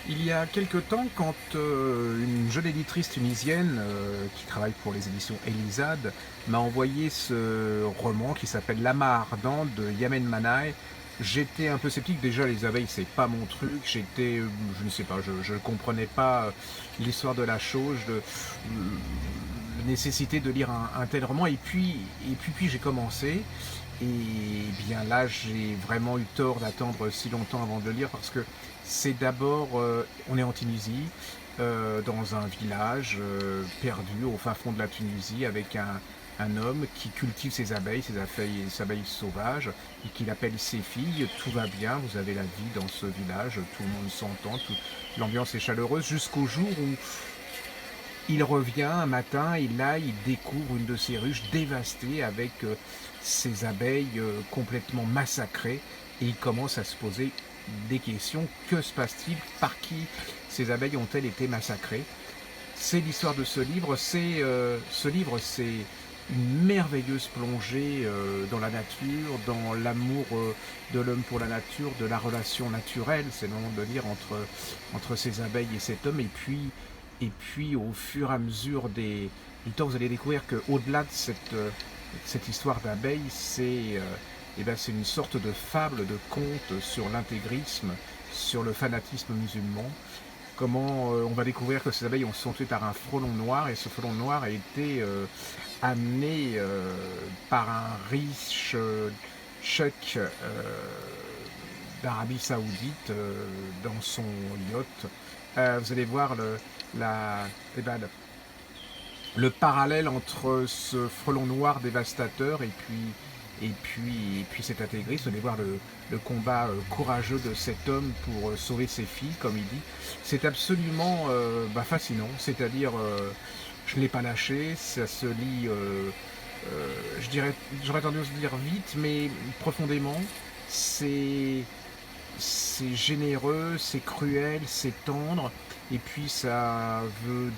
Il y a quelque temps, quand une jeune éditrice tunisienne qui travaille pour les éditions Elisade m'a envoyé ce roman qui s'appelle L'amas ardent de Yamen Manaï, j'étais un peu sceptique. Déjà, les abeilles, c'est pas mon truc. Je ne sais pas, je ne comprenais pas l'histoire de la chose, la nécessité de lire un tel roman. Et puis j'ai commencé. Et bien là, j'ai vraiment eu tort d'attendre si longtemps avant de le lire parce que c'est d'abord, on est en Tunisie, dans un village perdu au fin fond de la Tunisie avec un homme qui cultive ses abeilles sauvages et qui l'appelle ses filles. Tout va bien, vous avez la vie dans ce village, tout le monde s'entend, l'ambiance est chaleureuse jusqu'au jour où il revient un matin et là, il découvre une de ses ruches dévastée avec ses abeilles complètement massacrées et il commence à se poser des questions. Que se passe-t-il? Par qui ces abeilles ont-elles été massacrées? C'est l'histoire de ce livre, c'est une merveilleuse plongée dans la nature, dans l'amour de l'homme pour la nature, de la relation naturelle, c'est le moment de le lire entre ces abeilles et cet homme, et puis au fur et à mesure du temps, vous allez découvrir qu'au-delà de cette histoire d'abeilles, c'est une sorte de fable, de conte sur l'intégrisme, sur le fanatisme musulman. Comment on va découvrir que ces abeilles sont tuées par un frelon noir, et ce frelon noir a été amené par un riche cheikh d'Arabie Saoudite dans son yacht. Vous allez voir la, eh ben, le parallèle entre ce frelon noir dévastateur et puis cet intégriste. Vous allez voir le combat courageux de cet homme pour sauver ses filles, comme il dit. C'est absolument fascinant, c'est-à-dire je ne l'ai pas lâché, ça se lit, j'aurais tendance à dire vite, mais profondément. C'est c'est généreux, c'est cruel, c'est tendre, et puis ça veut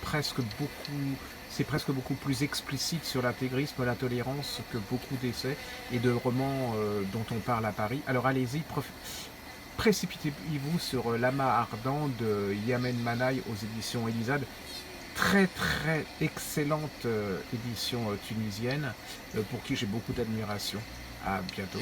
presque beaucoup, c'est presque beaucoup plus explicite sur l'intégrisme, la tolérance que beaucoup d'essais et de romans dont on parle à Paris. Alors allez-y, précipitez-vous sur L'amas ardent de Yamen Manaï aux éditions Elisade. Très très excellente édition tunisienne pour qui j'ai beaucoup d'admiration. À bientôt.